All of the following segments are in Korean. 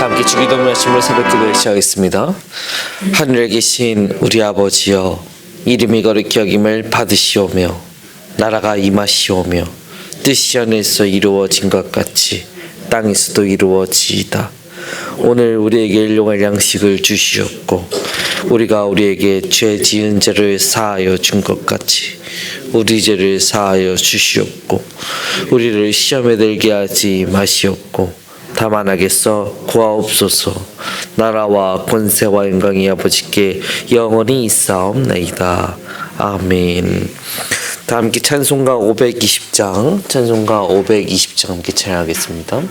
함께 주기도문 하심으로 새벽기도에 시작하겠습니다. 하늘에 계신 우리 아버지여, 이름이 거룩히 여김을 받으시오며 나라가 임하시오며 뜻이 하늘에서 이루어진 것 같이 땅에서도 이루어지이다. 오늘 우리에게 일용할 양식을 주시옵고 우리가 우리에게 죄 지은 죄를 사하여 준 것 같이 우리 죄를 사하여 주시옵고 우리를 시험에 들게 하지 마시옵고 다만 하겠어 구하옵소서. 나라와 권세와 영광이 아버지께 영원히 있사옵나이다. 아멘. 다 함께 찬송가 520장 함께 찬양하겠습니다.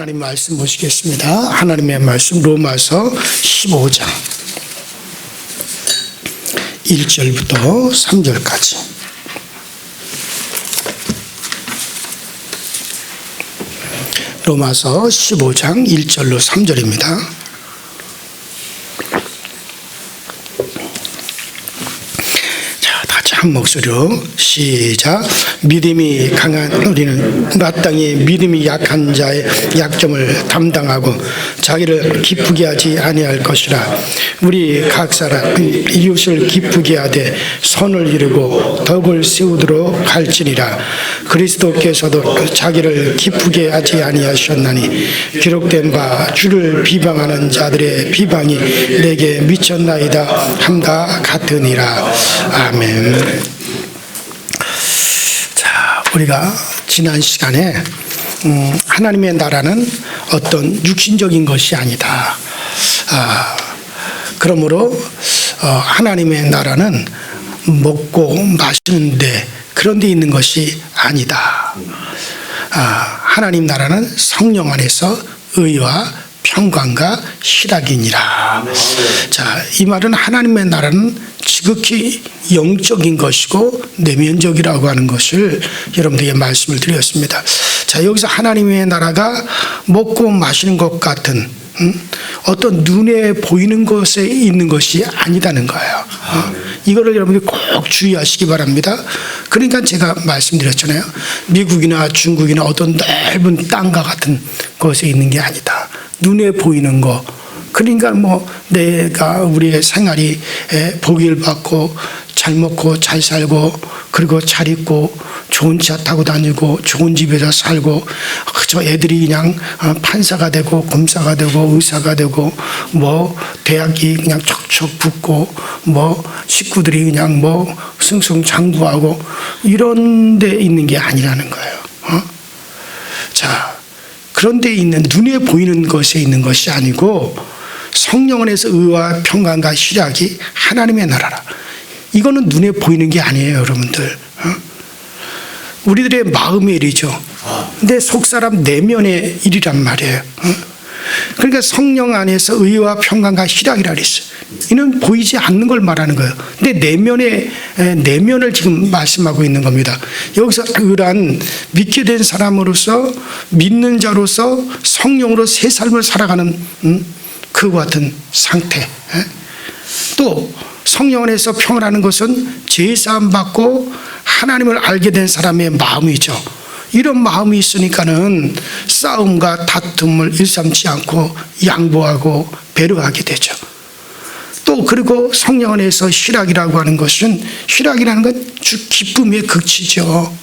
하나님 말씀 보시겠습니다. 하나님의 말씀 로마서 15장 1절부터 3절까지. 로마서 15장 1절로 3절입니다. 한 목소리로 시작. 믿음이 강한 우리는 마땅히 믿음이 약한 자의 약점을 담당하고 자기를 기쁘게 하지 아니할 것이라. 우리 각 사람 이웃을 기쁘게 하되 선을 이루고 덕을 세우도록 할지니라. 그리스도께서도 자기를 기쁘게 하지 아니하셨나니 기록된 바 주를 비방하는 자들의 비방이 내게 미쳤나이다 함과 같으니라. 아멘. 자, 우리가 지난 시간에 하나님의 나라는 어떤 육신적인 것이 아니다. 그러므로 하나님의 나라는 먹고 마시는데 그런 데 있는 것이 아니다. 하나님 나라는 성령 안에서 의와 평강과 희락이니라. 자, 이 말은 하나님의 나라는 지극히 영적인 것이고 내면적이라고 하는 것을 여러분들에게 말씀을 드렸습니다. 자, 여기서 하나님의 나라가 먹고 마시는 것 같은 어떤 눈에 보이는 것에 있는 것이 아니다는 거예요. 이거를 여러분들이 꼭 주의하시기 바랍니다. 그러니까 제가 말씀드렸잖아요. 미국이나 중국이나 어떤 넓은 땅과 같은 곳에 있는 게 아니다. 눈에 보이는 거. 그러니까 뭐 내가 우리의 생활이 복을 받고 잘 먹고 잘 살고 그리고 잘 입고 좋은 차 타고 다니고 좋은 집에서 살고 저 애들이 그냥 판사가 되고 검사가 되고 의사가 되고 뭐 대학이 그냥 척척 붙고 뭐 식구들이 그냥 뭐 승승장구하고 이런 데 있는 게 아니라는 거예요. 자, 그런 데 있는 눈에 보이는 것에 있는 것이 아니고 성령 안에서 의와 평강과 희락이 하나님의 나라라. 이거는 눈에 보이는 게 아니에요, 여러분들. 우리들의 마음의 일이죠. 근데 속사람 내면의 일이란 말이에요. 그러니까 성령 안에서 의와 평강과 희락이라 그랬어요. 이는 보이지 않는 걸 말하는 거예요. 근데 내면을 지금 말씀하고 있는 겁니다. 여기서 의란 믿게 된 사람으로서 믿는 자로서 성령으로 새 삶을 살아가는 그와 같은 상태. 또 성령 안에서 평안하는 것은 죄사함 받고 하나님을 알게 된 사람의 마음이죠. 이런 마음이 있으니까는 싸움과 다툼을 일삼지 않고 양보하고 배려하게 되죠. 또 그리고 성령 안에서 희락이라고 하는 것은 희락이라는 건 주 기쁨의 극치죠.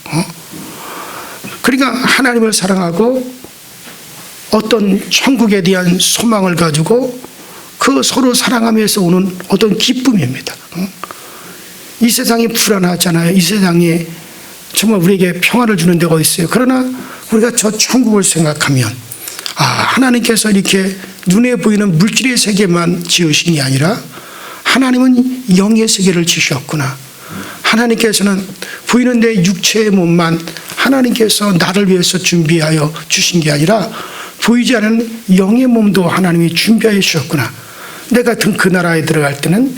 그러니까 하나님을 사랑하고 어떤 천국에 대한 소망을 가지고 그 서로 사랑하면서 오는 어떤 기쁨입니다. 이 세상이 불안하잖아요. 이 세상에 정말 우리에게 평화를 주는 데가 있어요. 그러나 우리가 저 천국을 생각하면 하나님께서 이렇게 눈에 보이는 물질의 세계만 지으신 게 아니라 하나님은 영의 세계를 지으셨구나. 하나님께서는 보이는 내 육체의 몸만 하나님께서 나를 위해서 준비하여 주신 게 아니라 보이지 않는 영의 몸도 하나님이 준비하여 주셨구나. 내가 그 나라에 들어갈 때는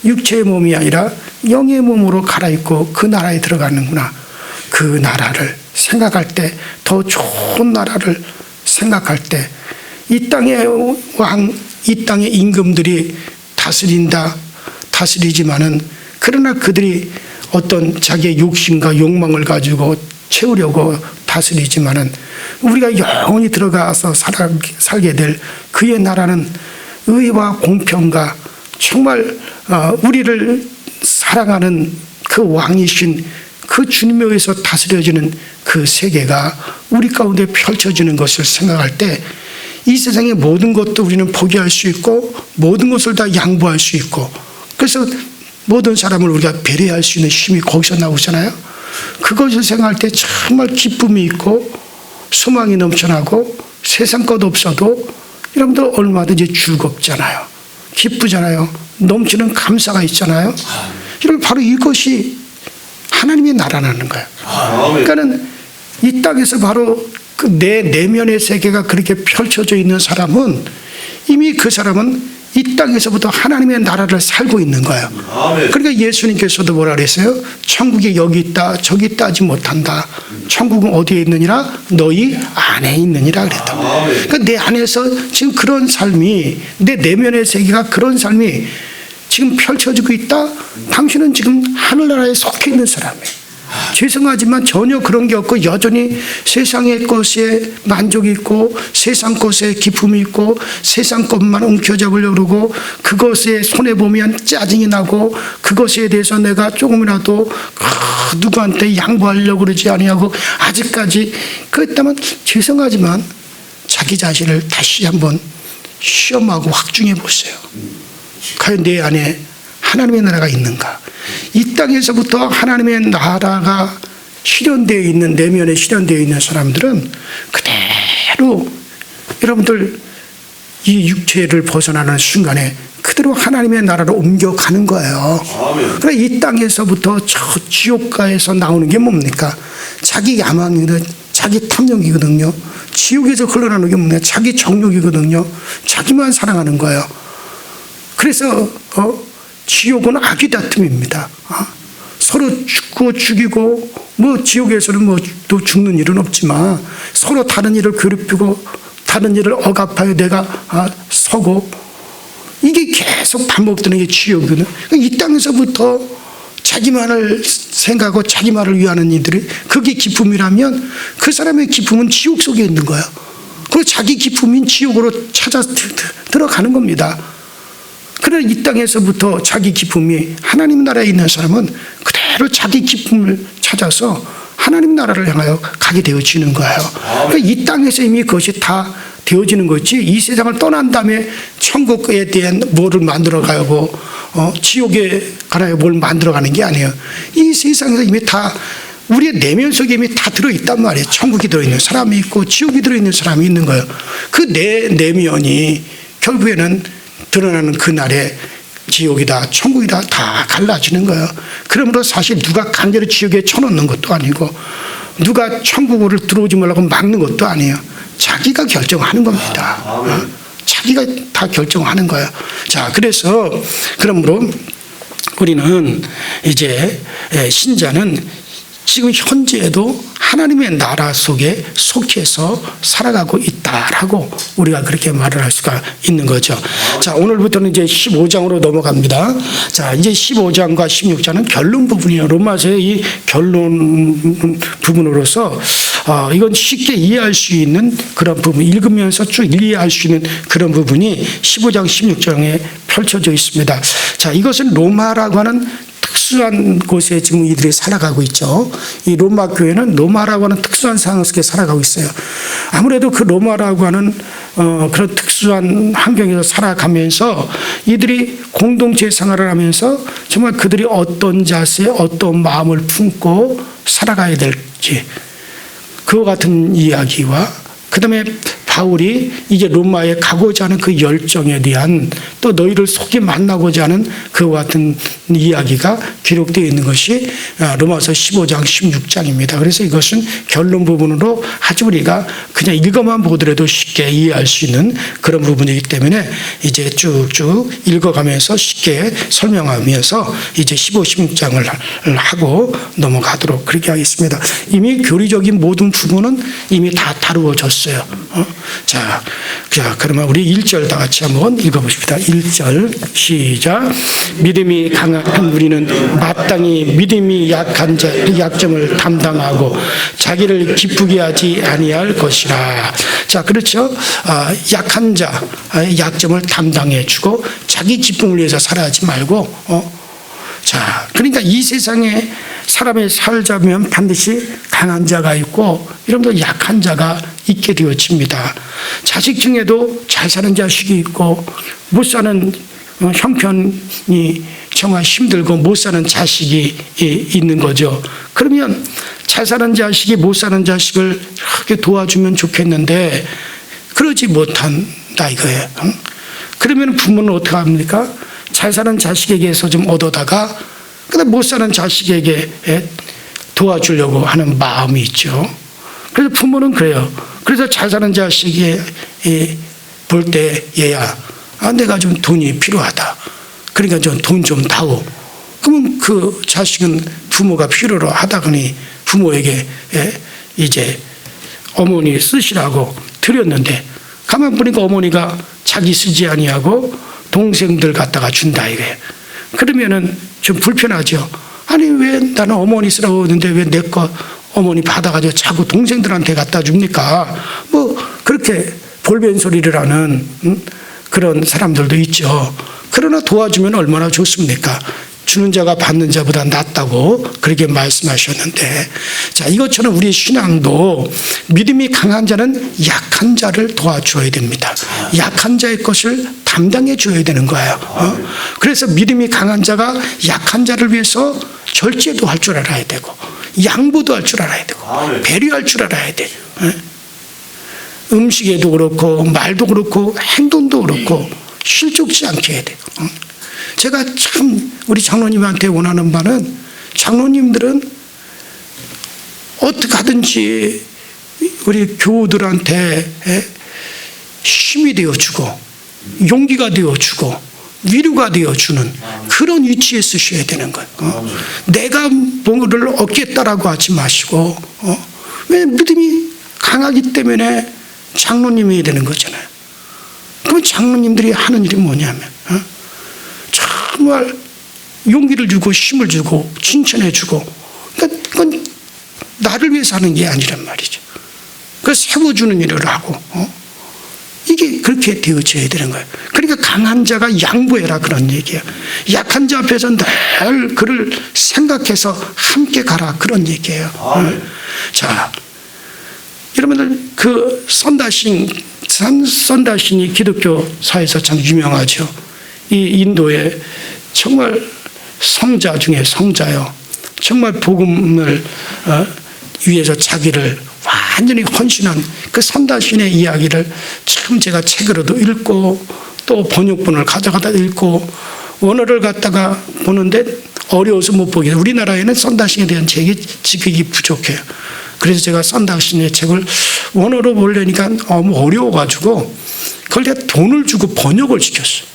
육체의 몸이 아니라 영의 몸으로 갈아입고 그 나라에 들어가는구나. 그 나라를 생각할 때, 더 좋은 나라를 생각할 때, 이 땅의 왕, 이 땅의 임금들이 다스리지만은 그러나 그들이 어떤 자기의 욕심과 욕망을 가지고 채우려고 다스리지만은 우리가 영원히 들어가서 살게 될 그의 나라는 의와 공평과 정말 우리를 사랑하는 그 왕이신 그 주님에 의해서 다스려지는 그 세계가 우리 가운데 펼쳐지는 것을 생각할 때 이 세상의 모든 것도 우리는 포기할 수 있고 모든 것을 다 양보할 수 있고 그래서 모든 사람을 우리가 배려할 수 있는 힘이 거기서 나오잖아요. 그것을 생각할 때 정말 기쁨이 있고 소망이 넘쳐나고 세상 것 없어도 여러분들 얼마든지 즐겁잖아요. 기쁘잖아요. 넘치는 감사가 있잖아요. 여러분 바로 이것이 하나님의 나라라는 거예요. 그러니까는 이 땅에서 바로 그 내 내면의 세계가 그렇게 펼쳐져 있는 사람은 이미 그 사람은 이 땅에서부터 하나님의 나라를 살고 있는 거예요. 그러니까 예수님께서도 뭐라 그랬어요? 천국이 여기 있다 저기 있다 하지 못한다. 천국은 어디에 있느니라? 너희 안에 있느니라 그랬다. 그러니까 내 안에서 지금 그런 삶이 내 내면의 세계가 그런 삶이 지금 펼쳐지고 있다. 당신은 지금 하늘나라에 속해 있는 사람이에요. 죄송하지만 전혀 그런 게 없고 여전히 세상의 것에 만족이 있고 세상 것에 기쁨이 있고 세상 것만 움켜잡으려고 그러고 그것에 손해보면 짜증이 나고 그것에 대해서 내가 조금이라도 누구한테 양보하려고 그러지 아니하고 아직까지 그랬다면 죄송하지만 자기 자신을 다시 한번 시험하고 확증해 보세요. 과연 내 안에 하나님의 나라가 있는가? 이 땅에서부터 하나님의 나라가 실현되어 있는 내면에 실현되어 있는 사람들은 그대로 여러분들 이 육체를 벗어나는 순간에 그대로 하나님의 나라로 옮겨가는 거예요. 그러니까 이 땅에서부터 저 지옥가에서 나오는 게 뭡니까? 자기 야망이거든, 자기 탐욕이거든요. 지옥에서 흘러나오는 게 뭡니까? 자기 정욕이거든요. 자기만 사랑하는 거예요. 그래서 지옥은 악의 다툼입니다. 서로 죽이고 뭐 지옥에서는 뭐 또 죽는 일은 없지만 서로 다른 일을 괴롭히고 다른 일을 억압하여 내가 서고 이게 계속 반복되는 게 지옥이거든요. 이 땅에서부터 자기만을 생각하고 자기만을 위하는 이들이 그게 기쁨이라면 그 사람의 기쁨은 지옥 속에 있는 거예요. 그리고 자기 기쁨인 지옥으로 찾아 들어가는 겁니다. 그러나 이 땅에서부터 자기 기쁨이 하나님 나라에 있는 사람은 그대로 자기 기쁨을 찾아서 하나님 나라를 향하여 가게 되어지는 거예요. 그러니까 이 땅에서 이미 그것이 다 되어지는 거지, 이 세상을 떠난 다음에 천국에 대한 뭐를 만들어가고 지옥에 가나요 뭘 만들어가는 게 아니에요. 이 세상에서 이미 다 우리의 내면 속에 이미 다 들어있단 말이에요. 천국이 들어있는 사람이 있고 지옥이 들어있는 사람이 있는 거예요. 그 내면이 결국에는 드러나는 그날에 지옥이다 천국이다 다 갈라지는 거예요. 그러므로 사실 누가 강제로 지옥에 쳐넣는 것도 아니고 누가 천국으로 들어오지 말라고 막는 것도 아니에요. 자기가 결정하는 겁니다. 자기가 다 결정하는 거예요. 자, 그래서 그러므로 우리는 이제 신자는 지금 현재에도 하나님의 나라 속에 속해서 살아가고 있다라고 우리가 그렇게 말을 할 수가 있는 거죠. 자, 오늘부터는 이제 15장으로 넘어갑니다. 자, 이제 15장과 16장은 결론 부분이에요. 로마서의 이 결론 부분으로서 이건 쉽게 이해할 수 있는 그런 부분, 읽으면서 쭉 이해할 수 있는 그런 부분이 15장, 16장에 펼쳐져 있습니다. 자, 이것은 로마라고 하는 특수한 곳에 지금 이들이 살아가고 있죠. 이 로마 교회는 로마라고 하는 특수한 상황 속에 살아가고 있어요. 아무래도 그 로마라고 하는 그런 특수한 환경에서 살아가면서 이들이 공동체 생활을 하면서 정말 그들이 어떤 자세, 어떤 마음을 품고 살아가야 될지, 그와 같은 이야기와 그 다음에 바울이 이제 로마에 가고자 하는 그 열정에 대한, 또 너희를 속히 만나고자 하는 그와 같은 이야기가 기록되어 있는 것이 로마서 15장 16장입니다. 그래서 이것은 결론 부분으로 아주 우리가 그냥 읽어만 보더라도 쉽게 이해할 수 있는 그런 부분이기 때문에 이제 쭉쭉 읽어가면서 쉽게 설명하면서 이제 15, 16장을 하고 넘어가도록 그렇게 하겠습니다. 이미 교리적인 모든 부분은 이미 다 다루어졌어요. 자, 그러면 우리 1절 다 같이 한번 읽어보십시다. 1절 시작. 믿음이 강한 우리는 마땅히 믿음이 약한 자의 약점을 담당하고 자기를 기쁘게 하지 아니할 것이라. 자, 그렇죠. 약한 자의 약점을 담당해주고 자기 기쁨을 위해서 살아가지 말고 자, 그러니까 이 세상에 사람이 살자면 반드시 강한 자가 있고 이러면서 약한 자가 있게 되어집니다. 자식 중에도 잘 사는 자식이 있고 못 사는 형편이 정말 힘들고 못 사는 자식이 있는 거죠. 그러면 잘 사는 자식이 못 사는 자식을 이렇게 도와주면 좋겠는데 그러지 못한다 이거예요. 그러면 부모는 어떻게 합니까? 잘 사는 자식에게서 좀 얻어다가 그다음 못 사는 자식에게 도와주려고 하는 마음이 있죠. 그래서 부모는 그래요. 그래서 잘 사는 자식이 볼 때 얘야, 내가 좀 돈이 필요하다. 그러니까 좀 돈 좀 다오. 그러면 그 자식은 부모가 필요로 하다가니 부모에게 이제 어머니 쓰시라고 드렸는데 가만 보니까 어머니가 자기 쓰지 아니하고 동생들 갖다가 준다 이거예요. 그러면은 좀 불편하죠. 아니 왜 나는 어머니 쓰라고 했는데 왜 내 거 어머니 받아가지고 자꾸 동생들한테 갖다 줍니까? 뭐 그렇게 볼변 소리를 하는 그런 사람들도 있죠. 그러나 도와주면 얼마나 좋습니까? 주는 자가 받는 자보다 낫다고 그렇게 말씀하셨는데, 자, 이것처럼 우리 신앙도 믿음이 강한 자는 약한 자를 도와줘야 됩니다. 약한 자의 것을 담당해 줘야 되는 거예요. 그래서 믿음이 강한 자가 약한 자를 위해서 절제도 할 줄 알아야 되고 양보도 할 줄 알아야 되고 배려할 줄 알아야 돼요. 음식에도 그렇고 말도 그렇고 행동도 그렇고 실족지 않게 해야 돼요. 제가 참 우리 장로님한테 원하는 바는 장로님들은 어떻게 하든지 우리 교우들한테 힘이 되어주고 용기가 되어주고 위로가 되어주는 그런 위치에 쓰셔야 되는 거예요. 내가 뭐를 얻겠다라고 하지 마시고 왜 믿음이 강하기 때문에 장로님이 되는 거잖아요. 그럼 장로님들이 하는 일이 뭐냐면 정말 용기를 주고 힘을 주고 칭찬해 주고, 그러니까 그건 나를 위해서 하는 게 아니란 말이죠. 그 세워주는 일을 하고 이게 그렇게 되어져야 되는 거예요. 그러니까 강한 자가 양보해라 그런 얘기예요. 약한 자 앞에서 늘 그를 생각해서 함께 가라 그런 얘기예요. 자, 여러분들 그 선다신이 기독교사에서 참 유명하죠. 이 인도의 정말 성자 중에 성자요. 정말 복음을 위해서 자기를 완전히 헌신한 그 선다신의 이야기를 참 제가 책으로도 읽고 또 번역본을 가져가다 읽고 원어를 갖다가 보는데 어려워서 못 보게. 우리나라에는 선다신에 대한 책이 지식이 부족해요. 그래서 제가 선다신의 책을 원어로 보려니까 너무 어려워가지고 그걸 내가 돈을 주고 번역을 시켰어요.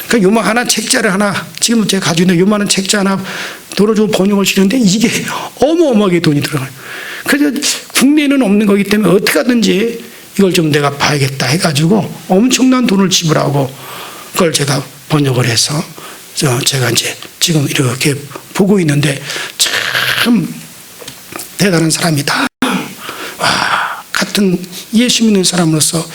그러니까 요만한 책자를 하나, 지금 제가 가지고 있는 요만한 책자 하나 돈을 주고 번역을 시켰는데 이게 어마어마하게 돈이 들어가요. 그래서 국내에는 없는 거기 때문에 어떻게 하든지 이걸 좀 내가 봐야겠다 해가지고 엄청난 돈을 지불하고 그걸 제가 번역을 해서 제가 이제 지금 이렇게 보고 있는데 참 대단한 사람이다. 와, 같은 예수 믿는 사람으로서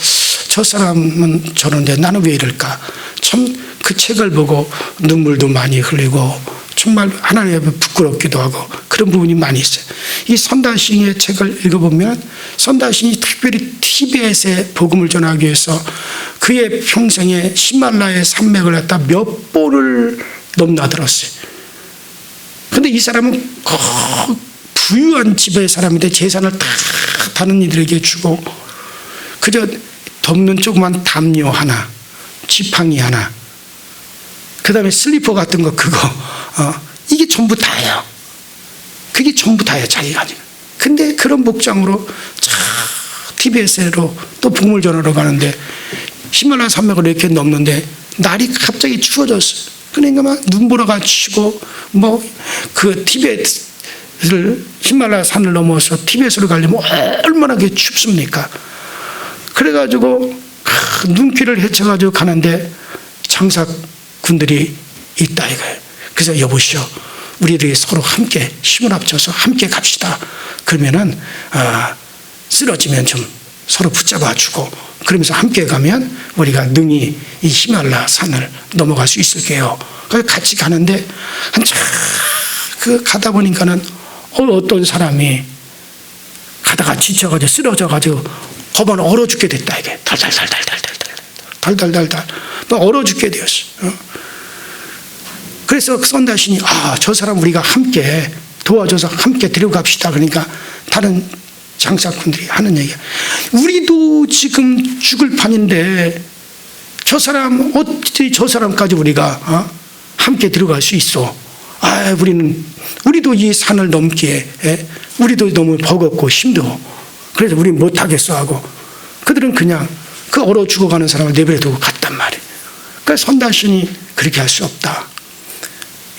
저 사람은 저런데 나는 왜 이럴까? 참 그 책을 보고 눈물도 많이 흘리고 정말 하나님 앞에 부끄럽기도 하고 그런 부분이 많이 있어요. 이 선다신의 책을 읽어보면 선다신이 특별히 티벳에 복음을 전하기 위해서 그의 평생에 히말라야 산맥을 갖다 몇 번을 넘나들었어요. 그런데 이 사람은 부유한 집의 사람인데 재산을 다 다른 이들에게 주고 그저 덮는 조그만 담요 하나, 지팡이 하나, 그 다음에 슬리퍼 같은 거 그거 이게 전부 다예요. 그게 전부 다예요. 자기가. 근데 그런 복장으로 티베트로 또 복음을 전하러 가는데 히말라야 산맥을 이렇게 넘는데 날이 갑자기 추워졌어요. 그러니까 막 눈보라가 치고 뭐 그 티베트를 히말라야 산을 넘어서 티베트로 가려면 얼마나 그게 춥습니까? 그래가지고 눈길을 헤쳐가지고 가는데 장사군들이 있다 이거예요. 그래서 여보시오, 우리들이 서로 함께 힘을 합쳐서 함께 갑시다. 그러면은 쓰러지면 좀 서로 붙잡아주고 그러면서 함께 가면 우리가 능히 이 히말라야 산을 넘어갈 수 있을게요. 그래서 같이 가는데 한참 그 가다 보니까는 어떤 사람이 가다가 지쳐가지고 쓰러져가지고 거반 얼어 죽게 됐다 이게 달달달 얼어 죽게 되었어. 그래서 선다신이 저 사람 우리가 함께 도와줘서 함께 데려갑시다. 그러니까 다른 장사꾼들이 하는 얘기야. 우리도 지금 죽을 판인데 저 사람 어떻게 저 사람까지 우리가 함께 들어갈 수 있어? 우리도 이 산을 넘기에 우리도 너무 버겁고 힘들어. 그래서 우리 못하겠어 하고 그들은 그냥 그 얼어 죽어가는 사람을 내버려두고 갔단 말이에요. 그러니까 선다신이 그렇게 할 수 없다.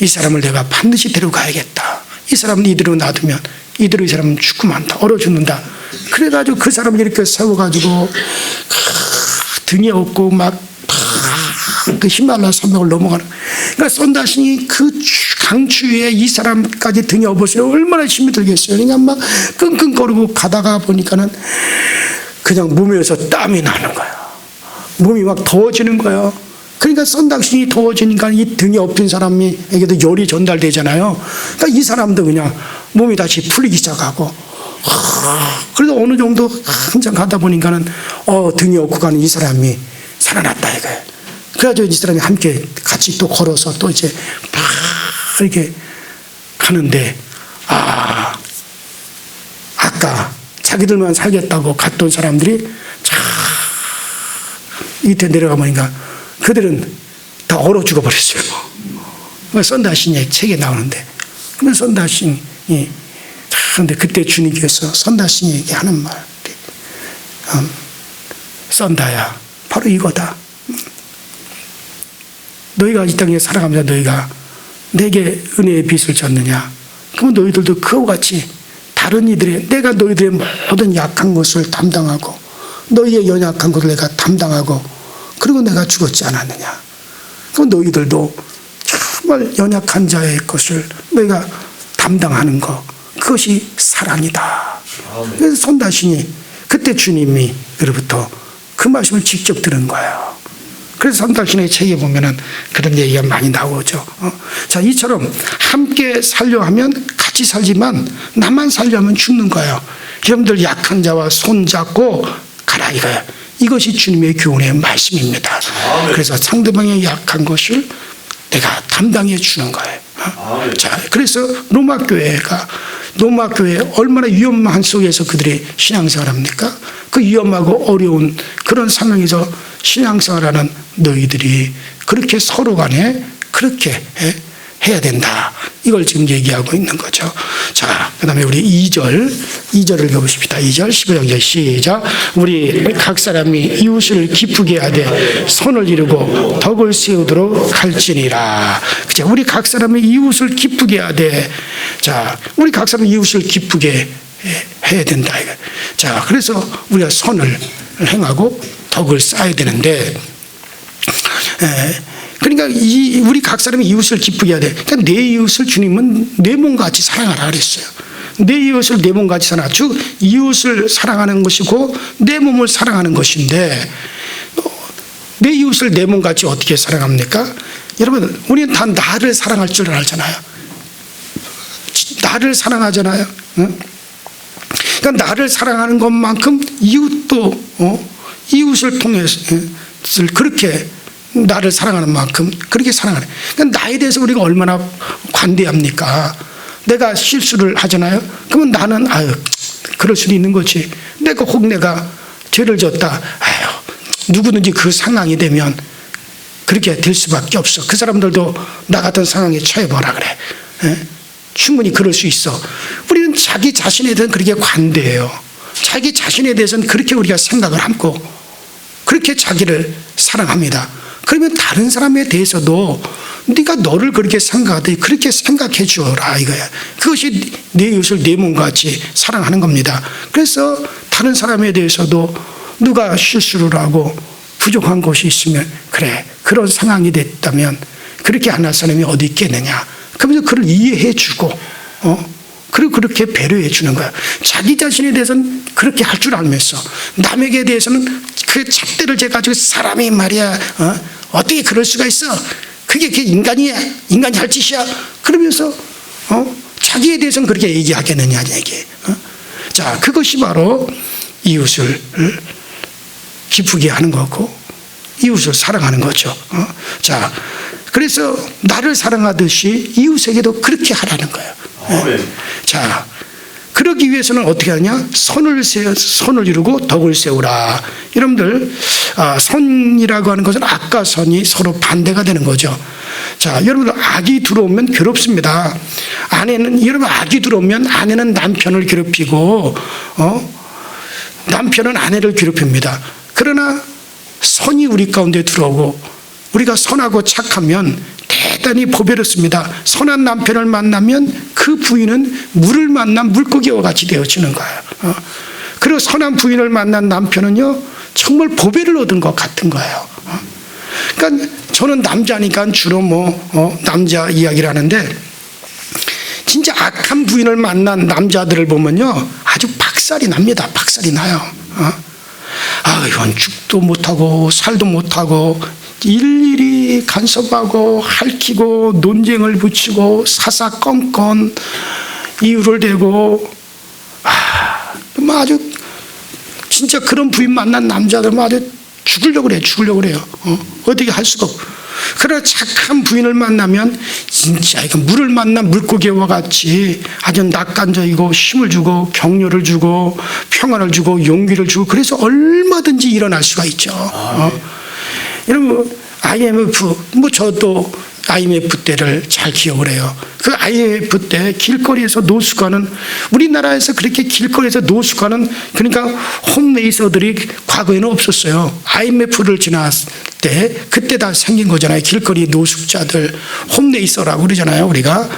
이 사람을 내가 반드시 데려가야겠다. 이 사람은 이대로 놔두면 이대로 이 사람은 죽고 만다. 얼어 죽는다. 그래가지고 그 사람을 이렇게 세워가지고 등에 업고 막 그 히말라야 산맥을 넘어가는. 그러니까 선다신이 그 강추위에 이 사람까지 등에 업었어요. 얼마나 힘이 들겠어요. 그러니까 막 끙끙거리고 가다가 보니까는 그냥 몸에서 땀이 나는 거예요. 몸이 막 더워지는 거예요. 그러니까 선다신이 더워지니까 이 등에 엎인 사람에게도 열이 전달되잖아요. 그러니까 이 사람도 그냥 몸이 다시 풀리기 시작하고 그래도 어느 정도 한참 가다 보니까는 등에 업고 가는 이 사람이 살아났다 이거예요. 그래가지고 이 사람이 함께 같이 또 걸어서 또 이제 막 이렇게 가는데 아까 자기들만 살겠다고 갔던 사람들이 밑에 내려가 보니까 그들은 다 얼어 죽어버렸어요. 선다신의 책에 나오는데 그러면 선다신이 근데 그때 주님께서 선다신에게 하는 말이 선다야 바로 이거다. 너희가 이 땅에 살아가면서 너희가 내게 은혜의 빚을 졌느냐? 그러면 너희들도 그와 같이 다른 이들의 내가 너희들의 모든 약한 것을 담당하고 너희의 연약한 것을 내가 담당하고 그리고 내가 죽었지 않았느냐? 그럼 너희들도 정말 연약한 자의 것을 내가 담당하는 것, 그것이 사랑이다. 그래서 손다신이 그때 주님이 그로부터 그 말씀을 직접 들은 거예요. 그래서 손다신의 책에 보면은 그런 얘기가 많이 나오죠. 자, 이처럼 함께 살려 하면 같이 살지만 나만 살려 하면 죽는 거예요. 여러분들 약한 자와 손잡고 가라 이거예요. 이것이 주님의 교훈의 말씀입니다. 그래서 상대방의 약한 것을 내가 담당해 주는 거예요. 자, 그래서 로마 교회에 얼마나 위험한 속에서 그들이 신앙생활 합니까? 그 위험하고 어려운 그런 상황에서 신앙생활하는 너희들이 그렇게 서로 간에 그렇게 해야 된다. 이걸 지금 얘기하고 있는 거죠. 자, 그 다음에 우리 2절을 읽어보십시다. 2절 15절 시작. 우리 각 사람이 이웃을 기쁘게 하되 손을 이루고 덕을 세우도록 할지니라. 그죠? 우리 각 사람이 이웃을 기쁘게 하되, 자, 우리 각 사람이 이웃을 기쁘게 해야 된다. 자, 그래서 우리가 선을 행하고 덕을 쌓아야 되는데, 그러니까 우리 각 사람이 이웃을 기쁘게 해야 돼. 그러니까 내 이웃을 주님은 내 몸같이 사랑하라 그랬어요. 내 이웃을 내 몸같이 사랑하라. 즉 이웃을 사랑하는 것이고 내 몸을 사랑하는 것인데, 내 이웃을 내 몸같이 어떻게 사랑합니까? 여러분, 우리는 다 나를 사랑할 줄 알잖아요. 나를 사랑하잖아요. 그러니까 나를 사랑하는 것만큼 이웃도 이웃을 통해서 그렇게 나를 사랑하는 만큼 그렇게 사랑하는. 그러니까 나에 대해서 우리가 얼마나 관대합니까? 내가 실수를 하잖아요. 그러면 나는 그럴 수도 있는 거지. 내가 죄를 졌다. 누구든지 그 상황이 되면 그렇게 될 수밖에 없어. 그 사람들도 나 같은 상황에 처해보라 그래. 충분히 그럴 수 있어. 우리는 자기 자신에 대해서는 그렇게 관대해요. 자기 자신에 대해서는 그렇게 우리가 생각을 하고 그렇게 자기를 사랑합니다. 그러면 다른 사람에 대해서도 네가 너를 그렇게 생각하되 그렇게 생각해 주어라 이거야. 그것이 내 이웃을 내 몸같이 사랑하는 겁니다. 그래서 다른 사람에 대해서도 누가 실수를 하고 부족한 것이 있으면 그래, 그런 상황이 됐다면 그렇게 안 할 사람이 어디 있겠느냐. 그러면서 그를 이해해 주고 그리고 그렇게 배려해 주는 거야. 자기 자신에 대해서는 그렇게 할 줄 알면서 남에게 대해서는 그 잣대를 재가지고 사람이 말이야 어떻게 그럴 수가 있어? 그게 인간이야? 인간이 할 짓이야? 그러면서 자기에 대해서는 그렇게 얘기하겠느냐 얘기. 자, 그것이 바로 이웃을 기쁘게 하는 거고 이웃을 사랑하는 거죠. 자, 그래서 나를 사랑하듯이 이웃에게도 그렇게 하라는 거예요. 자, 그러기 위해서는 어떻게 하냐? 선을 이루고 덕을 세우라. 여러분들, 선이라고 하는 것은 악과 선이 서로 반대가 되는 거죠. 자, 여러분들, 악이 들어오면 괴롭습니다. 여러분, 악이 들어오면 아내는 남편을 괴롭히고, 남편은 아내를 괴롭힙니다. 그러나 선이 우리 가운데 들어오고, 우리가 선하고 착하면 대단히 보배롭습니다. 선한 남편을 만나면 그 부인은 물을 만난 물고기와 같이 되어지는 거예요. 그리고 선한 부인을 만난 남편은요 정말 보배를 얻은 것 같은 거예요. 그러니까 저는 남자니까 주로 남자 이야기를 하는데, 진짜 악한 부인을 만난 남자들을 보면요 아주 박살이 납니다. 박살이 나요. 이건 죽도 못하고 살도 못하고 일일이 간섭하고 핥히고 논쟁을 붙이고 사사건건 이유를 대고 아주 진짜 그런 부인 만난 남자들은 아주 죽으려고 그래요. 어떻게 할 수가 없고. 그러나 착한 부인을 만나면 진짜 이거 물을 만난 물고기와 같이 아주 낙관적이고 힘을 주고 격려를 주고 평안을 주고 용기를 주고, 그래서 얼마든지 일어날 수가 있죠. 여러분, IMF, 저도 IMF 때를 잘 기억을 해요. 그 IMF 때 길거리에서 노숙하는, 우리나라에서 그렇게 길거리에서 노숙하는, 그러니까 홈레이서들이 과거에는 없었어요. IMF를 지났을 때, 그때 다 생긴 거잖아요. 길거리 노숙자들, 홈레이서라고 그러잖아요, 우리가.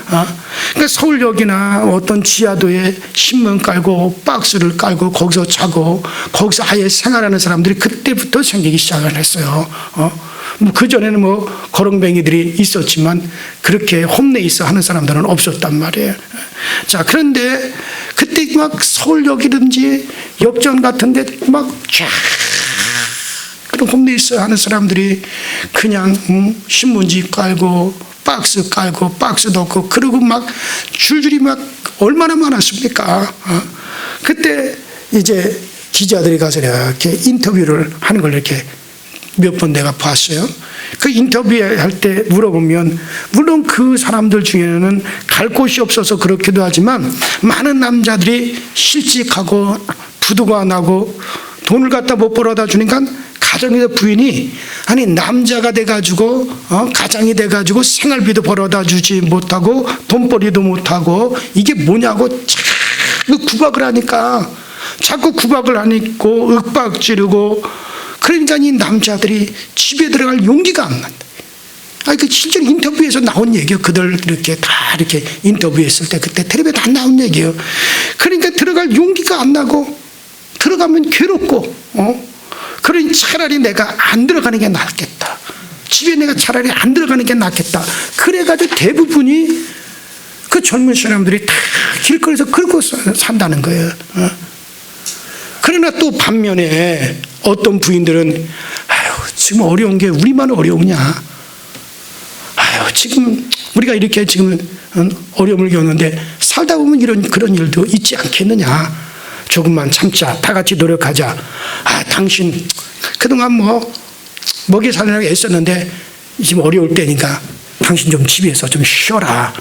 그러니까 서울역이나 어떤 지하도에 신문 깔고 박스를 깔고 거기서 자고 거기서 아예 생활하는 사람들이 그때부터 생기기 시작을 했어요. 뭐 그전에는 뭐 거렁뱅이들이 있었지만 그렇게 홈내 있어 하는 사람들은 없었단 말이에요. 자, 그런데 그때 막 서울역이든지 역전 같은데 막 쫙 그런 홈내 있어 하는 사람들이 그냥 신문지 깔고 박스 깔고 박스 넣고 그러고 막 줄줄이 막 얼마나 많았습니까? 그때 이제 기자들이 가서 이렇게 인터뷰를 하는 걸 이렇게 몇 번 내가 봤어요. 그 인터뷰할 때 물어보면 물론 그 사람들 중에는 갈 곳이 없어서 그렇기도 하지만 많은 남자들이 실직하고 부도가 나고 돈을 갖다 못 벌어다 주니까 가정에서 부인이 아니 남자가 돼가지고 가장이 돼가지고 생활비도 벌어다 주지 못하고 돈벌이도 못하고 이게 뭐냐고 자꾸 구박을 하니까 자꾸 구박을 하니까 윽박 지르고 그러니까 이 남자들이 집에 들어갈 용기가 안 난다. 아니 그 실제로 인터뷰에서 나온 얘기예요. 그들 이렇게 다 이렇게 인터뷰했을 때 그때 텔레비에 다 나온 얘기예요. 그러니까 들어갈 용기가 안 나고 들어가면 괴롭고 그러니 차라리 내가 안 들어가는 게 낫겠다. 집에 내가 차라리 안 들어가는 게 낫겠다. 그래가지고 대부분이 그 젊은 사람들이 다 길거리에서 그러고 산다는 거예요. 그러나 또 반면에 어떤 부인들은 아유 지금 어려운 게 우리만 어려우냐. 아유 지금 우리가 이렇게 지금 어려움을 겪는데 살다 보면 그런 일도 있지 않겠느냐. 조금만 참자. 다 같이 노력하자. 아 당신 그동안 뭐 먹여 살려고 애썼는데 지금 어려울 때니까 당신 좀 집에서 좀 쉬어라.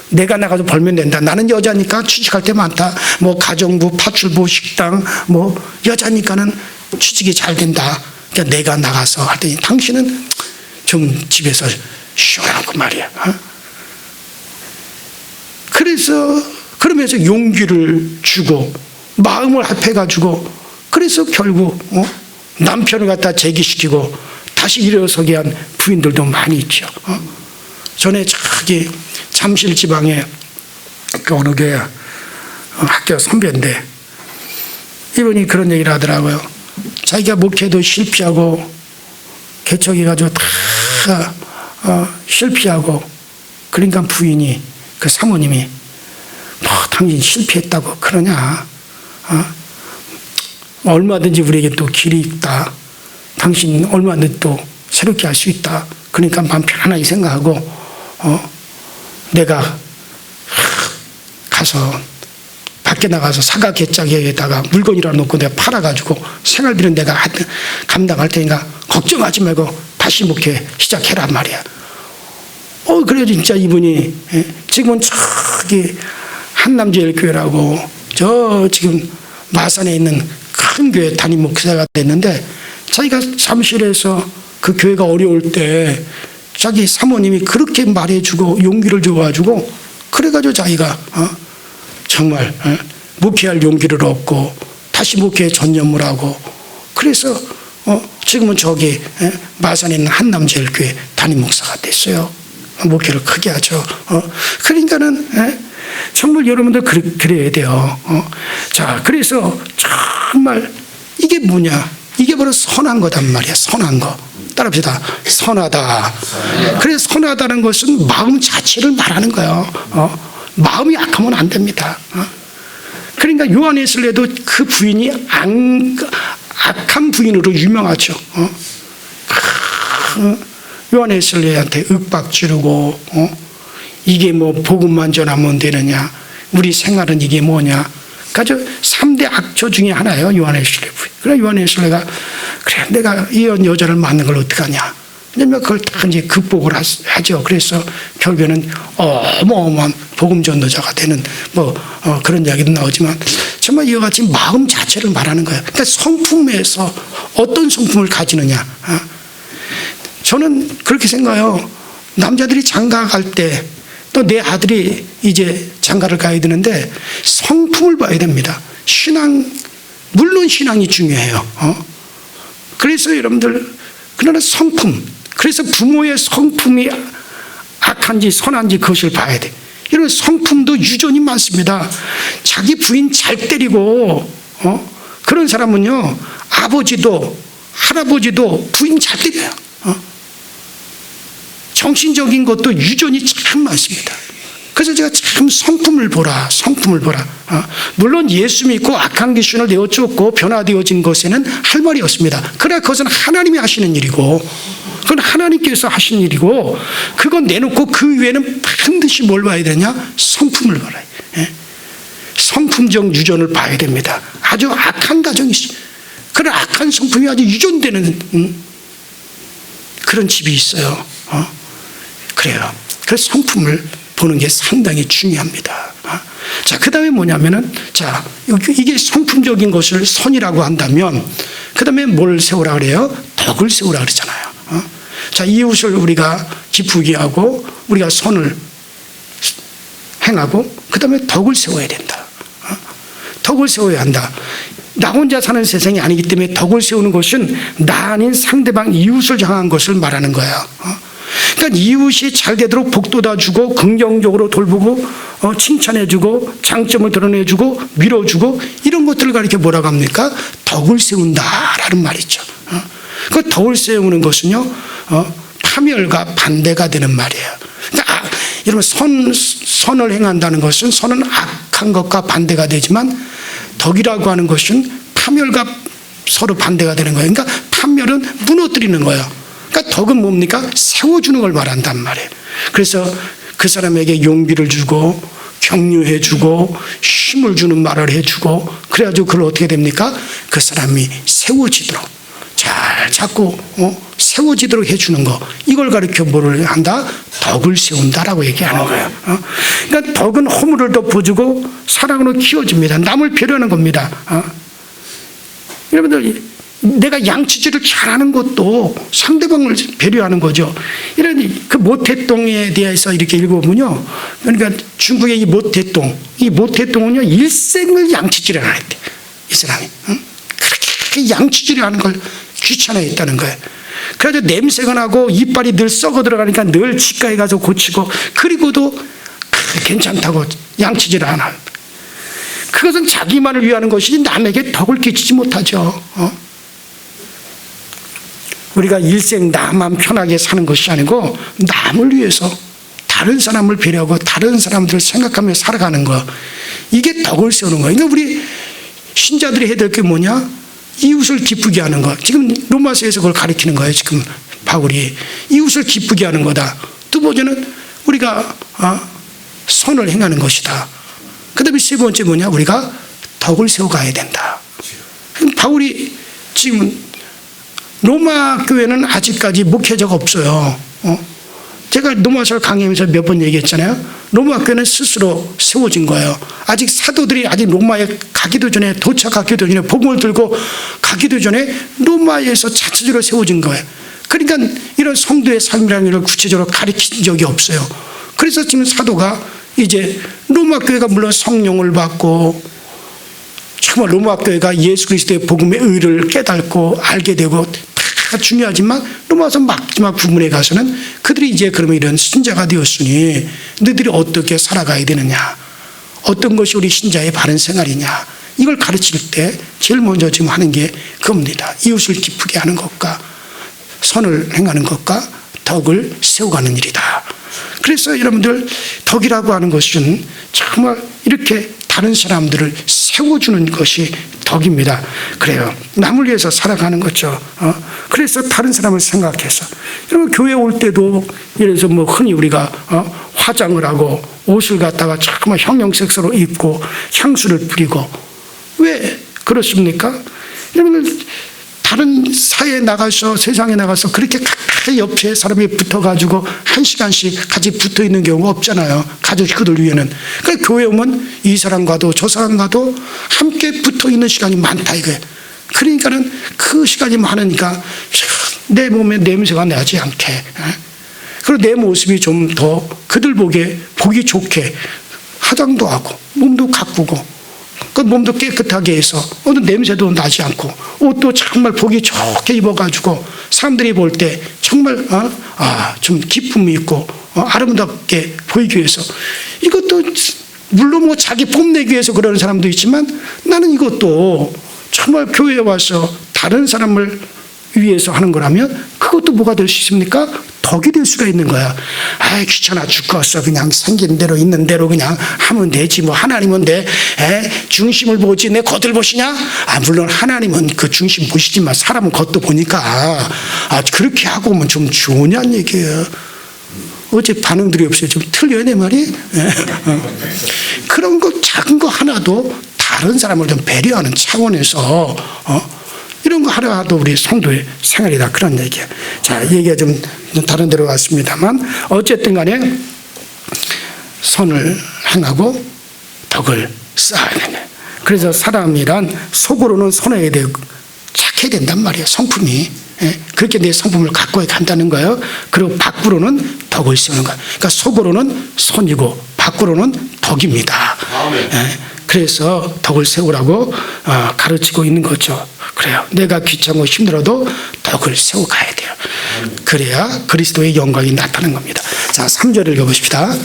내가 나가서 벌면 된다. 나는 여자니까 취직할 때 많다. 뭐 가정부, 파출부, 식당 뭐 여자니까는 취직이 잘 된다. 그러니까 내가 나가서 할 때니 당신은 좀 집에서 쉬어라고 말이야. 그래서 그러면서 용기를 주고 마음을 합해가지고 그래서 결국 남편을 갖다 재기시키고 다시 일어서게 한 부인들도 많이 있죠. 전에 저기 잠실 지방에 그 어느 교회 학교 선배인데 이분이 그런 얘기를 하더라고요. 자기가 목회도 실패하고 개척해가지고 다 실패하고 그러니까 부인이 그 사모님이 뭐 당신 실패했다고 그러냐. 얼마든지 우리에게 또 길이 있다. 당신 얼마든지 또 새롭게 할 수 있다. 그러니까 마음 편안하게 생각하고 내가 가서 밖에 나가서 사과 개짝에다가 물건이라 놓고 내가 팔아가지고 생활비는 내가 감당할 테니까 걱정하지 말고 다시 목회 시작해라 말이야. 그래도 진짜 이분이 지금은 저기 한남제일교회라고 저 지금 마산에 있는 큰 교회 담임 목사가 됐는데 자기가 잠실에서 그 교회가 어려울 때 자기 사모님이 그렇게 말해주고 용기를 줘가지고 그래가지고 자기가 정말 목회할 용기를 얻고 다시 목회에 전념을 하고 그래서 지금은 저기 마산에 있는 한남제일교회 담임 목사가 됐어요. 목회를 크게 하죠. 그러니까는 정말 여러분들 그래야 돼요. 자, 그래서 정말 이게 뭐냐? 이게 바로 선한 거단 말이야. 선한 거. 따라합시다. 선하다. 그래서 선하다는 것은 마음 자체를 말하는 거예요. 마음이 악하면 안 됩니다. 그러니까 요한에슬레도 그 부인이 악한 부인으로 유명하죠. 요한에슬레한테 윽박 지르고 이게 뭐 복음만 전하면 되느냐. 우리 생활은 이게 뭐냐. 그래서 3대 악초 중에 하나예요. 요한에슬레 부인. 그래 요한에슬레가 그래 내가 이 여자를 만난 걸 어떡하냐. 그러면 그걸 다 이제 극복을 하죠. 그래서 결국에는 어마어마한 복음 전도자가 되는 뭐 그런 이야기도 나오지만 정말 이와 같이 마음 자체를 말하는 거예요. 그러니까 성품에서 어떤 성품을 가지느냐. 저는 그렇게 생각해요. 남자들이 장가 갈 때 또 내 아들이 이제 장가를 가야 되는데 성품을 봐야 됩니다. 물론 신앙이 중요해요. 그래서 여러분들 그러나 성품, 그래서 부모의 성품이 악한지 선한지 그것을 봐야 돼. 이런 성품도 유전이 많습니다. 자기 부인 잘 때리고 그런 사람은요 아버지도 할아버지도 부인 잘 때려요. 정신적인 것도 유전이 참 많습니다. 그래서 제가 참 성품을 보라. 물론 예수 믿고 악한 귀신을 내어쫓고 변화되어진 것에는 할 말이 없습니다. 그러나 그것은 하나님이 하시는 일이고, 그건 하나님께서 하신 일이고, 그건 내놓고 그 외에는 반드시 뭘 봐야 되냐? 성품을 봐라. 성품적 유전을 봐야 됩니다. 아주 악한 가정이 있어요. 그런 악한 성품이 아주 유전되는 그런 집이 있어요. 그래요. 그래서 성품을 보는 게 상당히 중요합니다. 자, 그 다음에 뭐냐면은, 자, 이게 성품적인 것을 선이라고 한다면, 그 다음에 뭘 세우라 그래요? 덕을 세우라 그러잖아요. 자, 이웃을 우리가 기쁘게 하고, 우리가 선을 행하고, 그 다음에 덕을 세워야 된다. 덕을 세워야 한다. 나 혼자 사는 세상이 아니기 때문에 덕을 세우는 것은 나 아닌 상대방 이웃을 향한 것을 말하는 거야. 그러니까 이웃이 잘 되도록 복돋아 주고 긍정적으로 돌보고 칭찬해 주고 장점을 드러내 주고 밀어 주고 이런 것들을 가리켜 뭐라고 합니까? 덕을 세운다라는 말이죠. 그 덕을 세우는 것은요, 파멸과 반대가 되는 말이에요. 그러니까 여러분, 선을 행한다는 것은 선은 악한 것과 반대가 되지만 덕이라고 하는 것은 파멸과 서로 반대가 되는 거예요. 그러니까 파멸은 무너뜨리는 거예요. 그러니까 덕은 뭡니까? 세워주는 걸 말한단 말이에요. 그래서 그 사람에게 용기를 주고 격려해 주고 힘을 주는 말을 해주고, 그래가지고 그걸 어떻게 됩니까? 그 사람이 세워지도록 잘 자꾸 세워지도록 해주는 거, 이걸 가리켜 뭐를 한다? 덕을 세운다라고 얘기하는 거예요. 그러니까 덕은 허물을 덮어주고 사랑으로 키워줍니다. 남을 배려하는 겁니다. 여러분들, 내가 양치질을 잘하는 것도 상대방을 배려하는 거죠. 이런 그 모태똥에 대해서 이렇게 읽어보면요, 그러니까 중국의 이 모태똥은요 일생을 양치질을 안 했대. 이 사람이 그렇게 양치질을 하는 걸 귀찮아했다는 거예요. 그래서 냄새가 나고 이빨이 늘 썩어 들어가니까 늘 치과에 가서 고치고, 그리고도 괜찮다고 양치질을 안 하요. 그것은 자기만을 위하는 것이지 남에게 덕을 끼치지 못하죠. 우리가 일생 나만 편하게 사는 것이 아니고 남을 위해서 다른 사람을 배려하고 다른 사람들을 생각하며 살아가는 거, 이게 덕을 세우는 거예요. 그러니까 우리 신자들이 해야 될 게 뭐냐? 이웃을 기쁘게 하는 거. 지금 로마서에서 그걸 가리키는 거예요. 지금 바울이 이웃을 기쁘게 하는 거다. 두 번째는 우리가 선을 행하는 것이다. 그 다음에 세 번째 뭐냐? 우리가 덕을 세워가야 된다. 바울이 지금 로마 교회는 아직까지 목회자가 없어요. 제가 로마서를 강의하면서 몇 번 얘기했잖아요. 로마 교회는 스스로 세워진 거예요. 아직 사도들이 아직 로마에 가기도 전에, 도착하기도 전에, 복음을 들고 가기도 전에 로마에서 자체적으로 세워진 거예요. 그러니까 이런 성도의 삶이라는 걸 구체적으로 가르친 적이 없어요. 그래서 지금 사도가 이제 로마 교회가 물론 성령을 받고 정말 로마 교회가 예수 그리스도의 복음의 의를 깨닫고 알게 되고 다 중요하지만 로마서 마지막 부분에 가서는 그들이 이제 그러면 이런 신자가 되었으니 너희들이 어떻게 살아가야 되느냐, 어떤 것이 우리 신자의 바른 생활이냐, 이걸 가르칠 때 제일 먼저 지금 하는 게 그겁니다. 이웃을 기쁘게 하는 것과 선을 행하는 것과 덕을 세워가는 일이다. 그래서 여러분들, 덕이라고 하는 것은 정말 이렇게 다른 사람들을 세워주는 것이 덕입니다. 그래요. 남을 위해서 살아가는 거죠. 그래서 다른 사람을 생각해서. 여러분, 교회 올 때도 예를 들어서 뭐 흔히 우리가 화장을 하고 옷을 갖다가 정말 형형색소로 입고 향수를 뿌리고, 왜 그렇습니까? 여러분들, 다른 사회에 나가서, 세상에 나가서 그렇게 가까이 옆에 사람이 붙어가지고 한 시간씩 같이 붙어 있는 경우가 없잖아요. 가족 식구들 위에는. 그러니까 교회 오면 이 사람과도 저 사람과도 함께 붙어 있는 시간이 많다 이거예요. 그러니까는 그 시간이 많으니까 내 몸에 냄새가 나지 않게, 그리고 내 모습이 좀 더 그들 보기 좋게 화장도 하고 몸도 가꾸고 그 몸도 깨끗하게 해서 냄새도 나지 않고 옷도 정말 보기 좋게 입어가지고 사람들이 볼 때 정말 좀 기쁨이 있고 아름답게 보이기 위해서, 이것도 물론 뭐 자기 뽐내기 위해서 그러는 사람도 있지만, 나는 이것도 정말 교회에 와서 다른 사람을 위해서 하는 거라면 그것도 뭐가 될 수 있습니까? 덕이 될 수가 있는 거야. 아, 귀찮아 죽겠어. 그냥 생긴 대로 있는 대로 그냥 하면 되지. 뭐 하나님은 내 중심을 보지 내 겉을 보시냐? 아, 물론 하나님은 그 중심 보시지만 사람은 겉도 보니까 그렇게 하고 오면 좀 좋으냐는 얘기예요. 어째 반응들이 없어요. 좀 틀려요, 내 말이? 그런 거 작은 거 하나도 다른 사람을 좀 배려하는 차원에서 이런 거 하나도 우리 성도의 생활이다, 그런 얘기야. 자, 얘기가 좀 다른 데로 갔습니다만 어쨌든 간에 선을 행하고 덕을 쌓아야 되네. 그래서 사람이란 속으로는 선해야 되고 착해야 된단 말이에요, 성품이. 그렇게 내 성품을 갖고 간다는 거예요. 그리고 밖으로는 덕을 세우는 거예요. 그러니까 속으로는 선이고 밖으로는 덕입니다. 그래서 덕을 세우라고 가르치고 있는 거죠. 그래요. 내가 귀찮고 힘들어도 덕을 세워 가야 돼요. 그래야 그리스도의 영광이 나타나는 겁니다. 자, 3절을 읽어보십시다.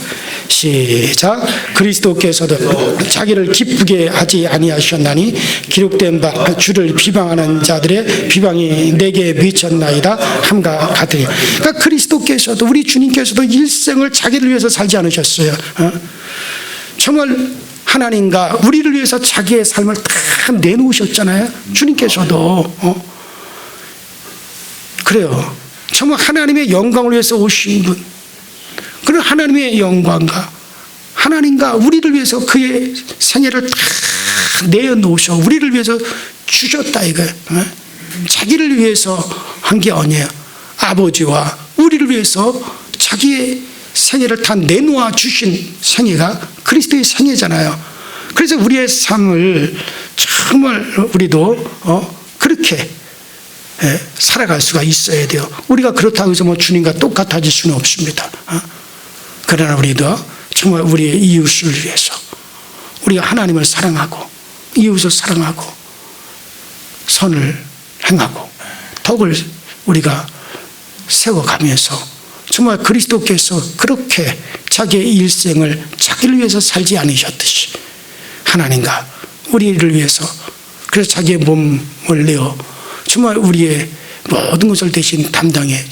시작. 그리스도께서도 자기를 기쁘게 하지 아니하셨나니 기록된 바 주를 비방하는 자들의 비방이 내게 미쳤나이다 함과 같으니. 그러니까 그리스도께서도, 우리 주님께서도 일생을 자기를 위해서 살지 않으셨어요. 정말 하나님과 우리를 위해서 자기의 삶을 다 내놓으셨잖아요. 주님께서도. 그래요. 정말 하나님의 영광을 위해서 오신 분. 그런 하나님의 영광과 하나님과 우리를 위해서 그의 생애를 다 내어놓으셔 우리를 위해서 주셨다 이거예요. 자기를 위해서 한 게 아니에요. 아버지와 우리를 위해서 자기의 생애를 다 내놓아 주신 생애가 그리스도의 생애잖아요. 그래서 우리의 삶을 정말 우리도 그렇게 살아갈 수가 있어야 돼요. 우리가 그렇다고 해서 뭐 주님과 똑같아질 수는 없습니다. 그러나 우리도 정말 우리의 이웃을 위해서 우리가 하나님을 사랑하고 이웃을 사랑하고 선을 행하고 덕을 우리가 세워가면서 정말 그리스도께서 그렇게 자기의 일생을 자기를 위해서 살지 않으셨듯이 하나님과 우리를 위해서 그래서 자기의 몸을 내어 정말 우리의 모든 것을 대신 담당해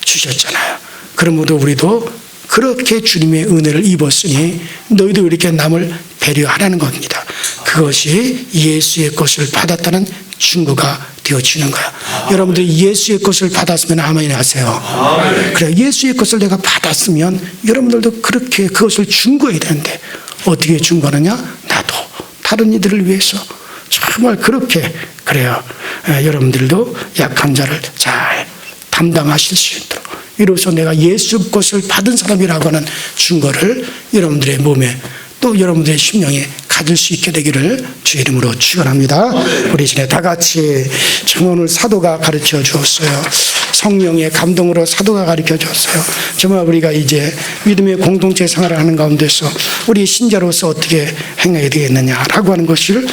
주셨잖아요. 그러므로 우리도 그렇게 주님의 은혜를 입었으니 너희도 이렇게 남을 배려하라는 겁니다. 그것이 예수의 것을 받았다는 증거가 되어지는 거야. 여러분들이 예수의 것을 받았으면 아멘 하세요. 그래, 예수의 것을 내가 받았으면 여러분들도 그렇게 그것을 증거해야 되는데 어떻게 증거하느냐? 나도 다른 이들을 위해서 정말 그렇게 그래요. 여러분들도 약한 자를 잘 담당하실 수 있도록 이로써 내가 예수 것을 받은 사람이라고 하는 증거를 여러분들의 몸에 또 여러분들의 심령에 가질 수 있게 되기를 주 이름으로 축원합니다. 우리 이제 다 같이 정말 오늘 사도가 가르쳐 주었어요. 성령의 감동으로 사도가 가르쳐 주었어요. 정말 우리가 이제 믿음의 공동체 생활을 하는 가운데서 우리 신자로서 어떻게 행해야 되겠느냐라고 하는 것을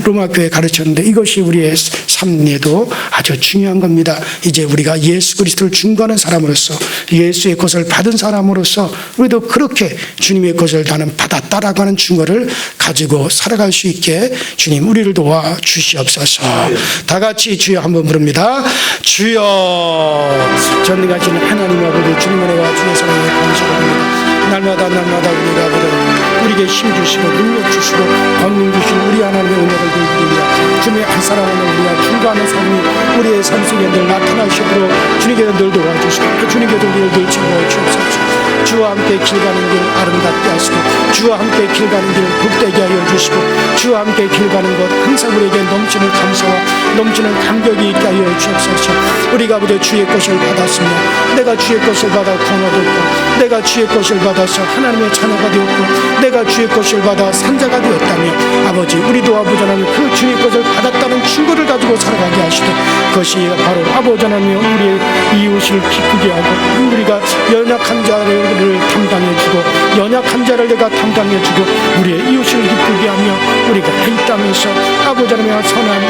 로마 교회에 가르쳤는데 이것이 우리의 삶에도 아주 중요한 겁니다. 이제 우리가 예수 그리스도를 증거하는 사람으로서 예수의 것을 받은 사람으로서 우리도 그렇게 주님의 것을 나는 받았다라고 하는 증거를 가지고 살아갈 수 있게 주님 우리를 도와 주시옵소서. 다 같이 주여 한번 부릅니다. 주여. 전능하신 하나님 아버지 주님 은혜와 주의 사랑에 감사합니다. 날마다 우리가 아버지 우리에게 힘 주시고 능력 주시고 권능 주시고 우리 하나님의 은혜를 돌리며 주님의 한 사랑하는 우리가 중보하는 삶이 우리의 삶 속에 늘 나타나시도록 주님께서 늘 도와주시고 주님께서 우리를 늘 지켜 주옵소서. 주와 함께 길 가는 길 아름답게 하시고 주와 함께 길 가는 길 복되게 하여 주시고 주와 함께 길 가는 것 항상 우리에게 넘치는 감사와 넘치는 감격이 있게 하여 주옵소서. 우리가 아버지 주의 것을 받았으며 내가 주의 것을 받아 구원받았고 내가 주의 것을 받아서 하나님의 자녀가 되었고 내가 주의 것을 받아 산자가 되었다며 아버지 우리도 아버지 하나님 그 주의 것을 받았다는 증거를 가지고 살아가게 하시되 그것이 바로 아버지 하나님 우리의 이웃을 기쁘게 하고 우리가 연약한 자를 담당해주고 연약한 자를 내가 담당해주고 우리의 이웃을 기쁘게 하며 우리가 이 땅에서 아버지 하나님의 선한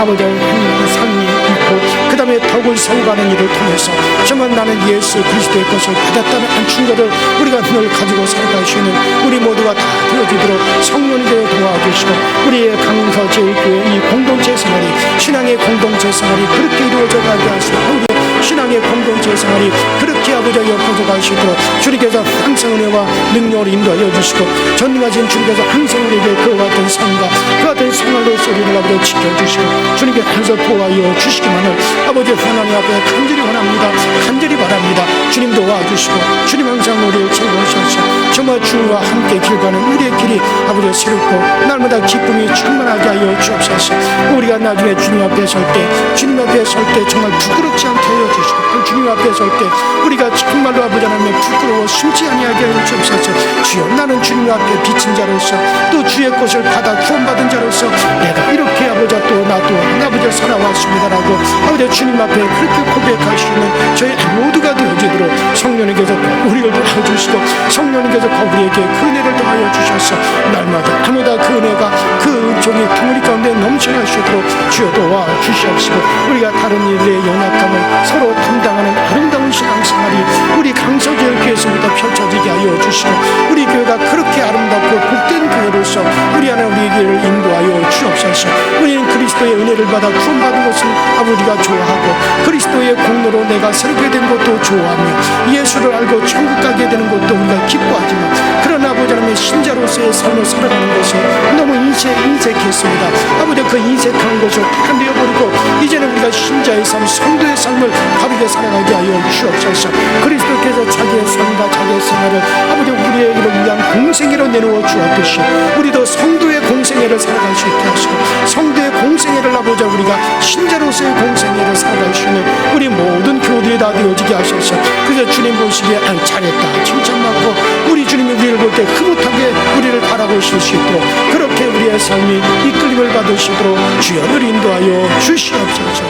아버지 하나님의 삶이 있고 그 다음에 덕을 세워가는 일을 통해서 정말 나는 예수 그리스도의 것을 받았다는 한 충고를 우리가 늘 가지고 살아갈 수 있는 우리 모두가 다 되어지도록 성령님께서 도와주시고 우리의 강서제일교회 이 공동체 생활이 신앙의 공동체 생활이 그렇게 이루어져 가게 하시고 우리 신앙의 공동체 생활이 그렇게 아버지 엮어져 가시도록 주님께서 항상 은혜와 능력을 인도하여 주시고 전능하신 주님께서 항상 우리에게 그와 같은 삶과 그와 같은 생활로서 우리를 아버지 지켜주시고 주님께서 도와여 주시기만을 아버지 하나님 앞에 간절히 원합니다. 간절히 바랍니다. 주님 도와주시고 주님 항상 우리를 채워주셔서 정말 주와 함께 길 가는 우리의 길이 아버지 새롭고 날마다 기쁨이 충만하게 하여 주옵소서. 우리가 나중에 주님 앞에 설 때 정말 부끄럽지 않게 하여 주시고 주님 앞에 설 때 우리가 정말로 아버지 하나님의 부끄러워 숨지 아니하게 하여 주옵소서. 주여 나는 주님 앞에 비친 자로서 또 주의 것을 받아 구원받은 자로서 내가 이렇게 아버지 또 나도 아버지 살아왔습니다라고 아버지 주님 앞에 그렇게 고백할 수 있는 저희 모두가 되어지도록 성령님께서 우리를 도와주시고 성령님께서 우리에게 그 은혜를 더하여 주셔서 날마다 그 은혜가 그 은총이 우리 가운데 넘쳐날 수 있도록 주여 도와주시옵시고 우리가 다른 일의 연약감을 서로 담당하는 아름다운 신앙생활이 우리 강서교회에서부터 펼쳐지게 하여 주시고 우리 교회가 그렇게 아름답고 복된 교회로서 우리 안에 우리에게를 인도하여 주옵소서. 우리는 그리스도의 은혜를 받아 구원받은 것을 아버지가 좋아하고 그리스도의 공로로 내가 새롭게 된 것도 좋아하며 예수를 알고 천국 가게 되는 것도 우리가 기뻐하지만 그러나 아버지 하나님의 신자로서의 삶을 살아가는 것이 너무 인색했습니다. 아버지 그 인색한 것을 판되어버리고 이제는 우리가 신자의 삶 성도의 삶을 바르게 살아가게 하여 주옵소서. 그리스도께서 자기의 삶과 자기의 생활을 아버지 우리의 이를 위한 공생애로 내놓아 주었듯이 우리도 성도의 공생애를 살아갈 수 있게 하시고 성도의 공생애를 아버지 우리가 신자로서의 공생애를 살아갈 수 있는 우리 모든 교우들이 다 되어지게 하셔서 그래서 주님 보시기에 잘했다 칭찬받고 우리 주님이 우리를 볼 때 흐뭇하게 우리를 바라보실 수 있도록 그렇게 우리의 삶이 이끌림을 받으시도록 주여 늘 인도하여 주시옵소서.